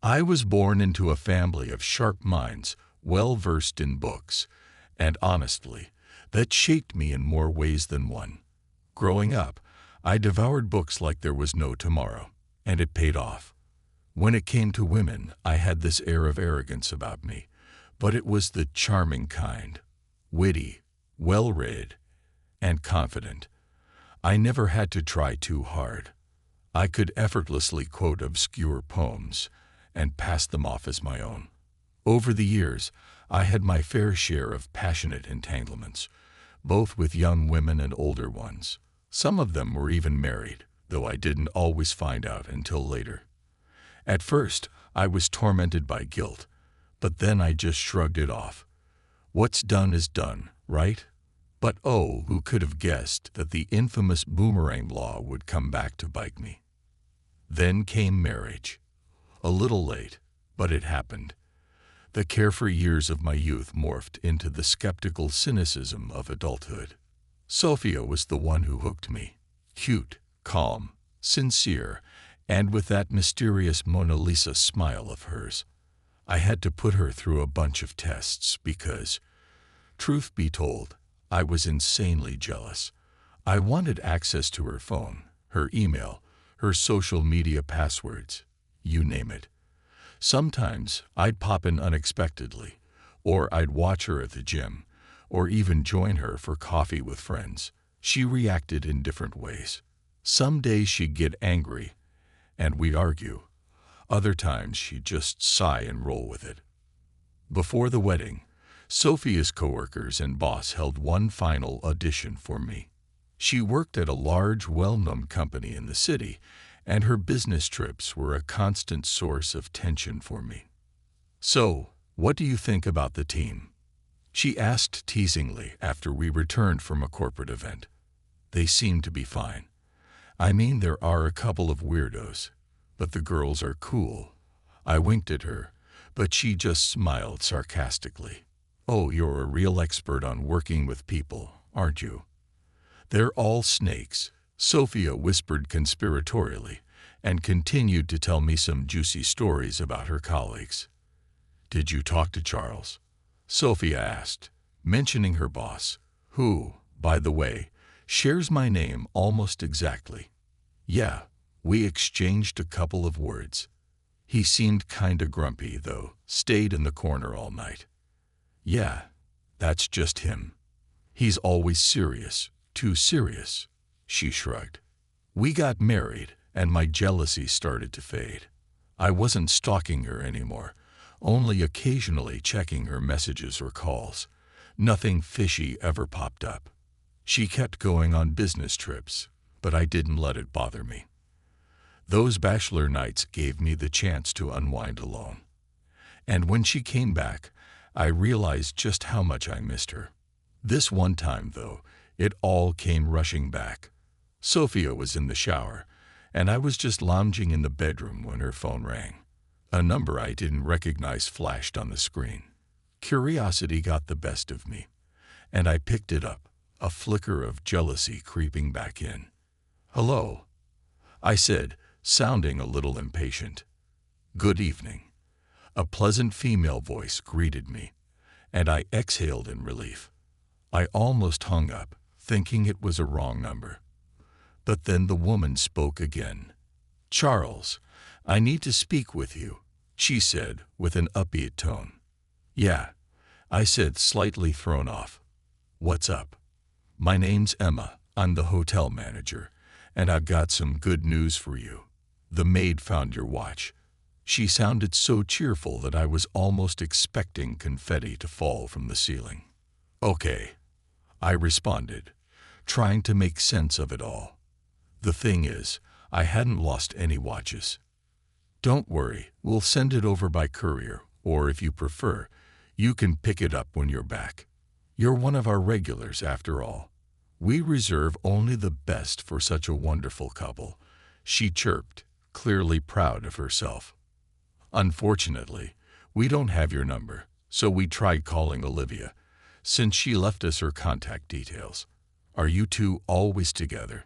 I was born into a family of sharp minds, well versed in books, and honestly, that shaped me in more ways than one. Growing up, I devoured books like there was no tomorrow, and it paid off. When it came to women, I had this air of arrogance about me, but it was the charming kind, witty, well-read, and confident. I never had to try too hard. I could effortlessly quote obscure poems and pass them off as my own. Over the years, I had my fair share of passionate entanglements, both with young women and older ones. Some of them were even married, though I didn't always find out until later. At first, I was tormented by guilt, but then I just shrugged it off. What's done is done, right? But oh, who could have guessed that the infamous boomerang law would come back to bite me? Then came marriage. A little late, but it happened. The carefree years of my youth morphed into the skeptical cynicism of adulthood. Sophia was the one who hooked me. Cute, calm, sincere, and with that mysterious Mona Lisa smile of hers. I had to put her through a bunch of tests because, truth be told, I was insanely jealous. I wanted access to her phone, her email, her social media passwords, you name it. Sometimes I'd pop in unexpectedly, or I'd watch her at the gym, or even join her for coffee with friends. She reacted in different ways. Some days she'd get angry, and we'd argue. Other times she'd just sigh and roll with it. Before the wedding, Sophia's coworkers and boss held one final audition for me. She worked at a large, well-known company in the city, and her business trips were a constant source of tension for me. "So, what do you think about the team?" she asked teasingly after we returned from a corporate event. "They seem to be fine. I mean, there are a couple of weirdos, but the girls are cool." I winked at her, but she just smiled sarcastically. "Oh, you're a real expert on working with people, aren't you?" "They're all snakes," Sophia whispered conspiratorially, and continued to tell me some juicy stories about her colleagues. "Did you talk to Charles?" Sophia asked, mentioning her boss, who, by the way, shares my name almost exactly. "Yeah, we exchanged a couple of words. He seemed kinda grumpy, though, stayed in the corner all night." "Yeah, that's just him. He's always serious, too serious," she shrugged. We got married, and my jealousy started to fade. I wasn't stalking her anymore, only occasionally checking her messages or calls. Nothing fishy ever popped up. She kept going on business trips, but I didn't let it bother me. Those bachelor nights gave me the chance to unwind alone. And when she came back, I realized just how much I missed her. This one time, though, it all came rushing back. Sophia was in the shower, and I was just lounging in the bedroom when her phone rang. A number I didn't recognize flashed on the screen. Curiosity got the best of me, and I picked it up, a flicker of jealousy creeping back in. "Hello," I said, sounding a little impatient. "Good evening." A pleasant female voice greeted me, and I exhaled in relief. I almost hung up, thinking it was a wrong number. But then the woman spoke again. "Charles, I need to speak with you," she said with an upbeat tone. "Yeah," I said, slightly thrown off. "What's up?" "My name's Emma. I'm the hotel manager, and I've got some good news for you. The maid found your watch." She sounded so cheerful that I was almost expecting confetti to fall from the ceiling. "Okay," I responded, trying to make sense of it all. The thing is, I hadn't lost any watches. "Don't worry, we'll send it over by courier, or if you prefer, you can pick it up when you're back. You're one of our regulars, after all. We reserve only the best for such a wonderful couple," she chirped, clearly proud of herself. "Unfortunately, we don't have your number, so we tried calling Olivia, since she left us her contact details. Are you two always together?"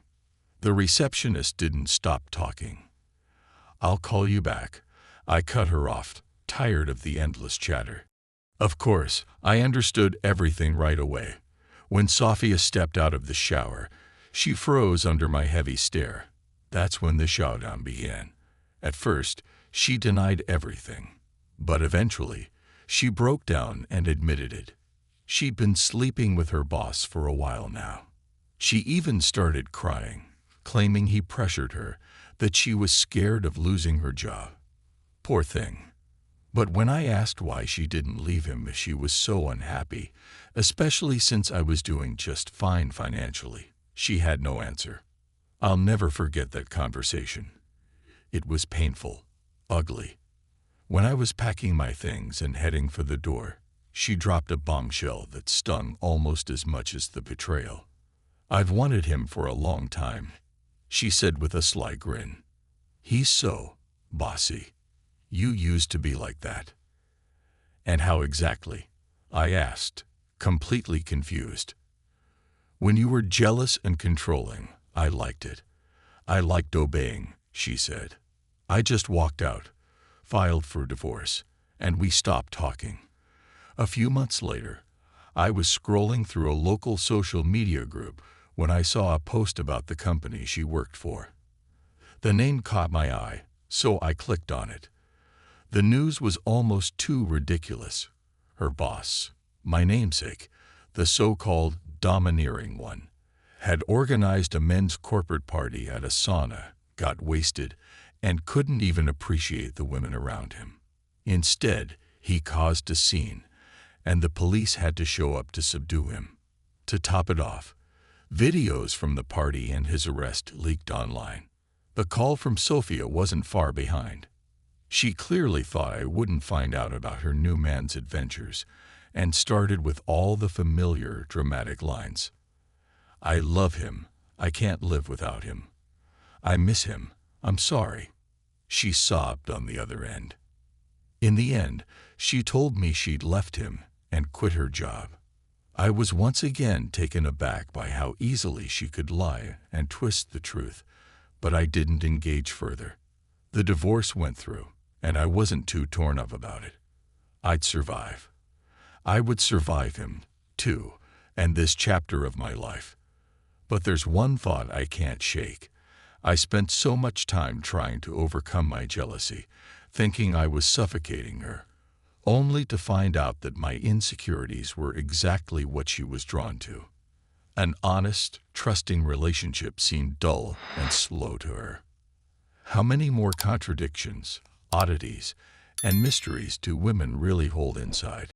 The receptionist didn't stop talking. "I'll call you back. I cut her off, tired of the endless chatter. Of course, I understood everything right away. When Sophia stepped out of the shower, she froze under my heavy stare. That's when the showdown began. At first, she denied everything. But eventually, she broke down and admitted it. She'd been sleeping with her boss for a while now. She even started crying, claiming he pressured her, that she was scared of losing her job. Poor thing. But when I asked why she didn't leave him if she was so unhappy, especially since I was doing just fine financially, she had no answer. I'll never forget that conversation. It was painful, ugly. When I was packing my things and heading for the door, she dropped a bombshell that stung almost as much as the betrayal. "I've wanted him for a long time," she said with a sly grin. "He's so bossy. You used to be like that." "And how exactly?" I asked, completely confused. "When you were jealous and controlling, I liked it. I liked obeying," she said. "I just walked out, filed for divorce, and we stopped talking." A few months later, I was scrolling through a local social media group when I saw a post about the company she worked for. The name caught my eye, so I clicked on it. The news was almost too ridiculous. Her boss, my namesake, the so-called domineering one, had organized a men's corporate party at a sauna, got wasted, and couldn't even appreciate the women around him. Instead, he caused a scene, and the police had to show up to subdue him. To top it off, videos from the party and his arrest leaked online. The call from Sophia wasn't far behind. She clearly thought I wouldn't find out about her new man's adventures, and started with all the familiar dramatic lines. "I love him. I can't live without him. I miss him. I'm sorry." She sobbed on the other end. In the end, she told me she'd left him and quit her job. I was once again taken aback by how easily she could lie and twist the truth, but I didn't engage further. The divorce went through, and I wasn't too torn up about it. I'd survive. I would survive him, too, and this chapter of my life. But there's one thought I can't shake. I spent so much time trying to overcome my jealousy, thinking I was suffocating her, only to find out that my insecurities were exactly what she was drawn to. An honest, trusting relationship seemed dull and slow to her. How many more contradictions, oddities, and mysteries do women really hold inside?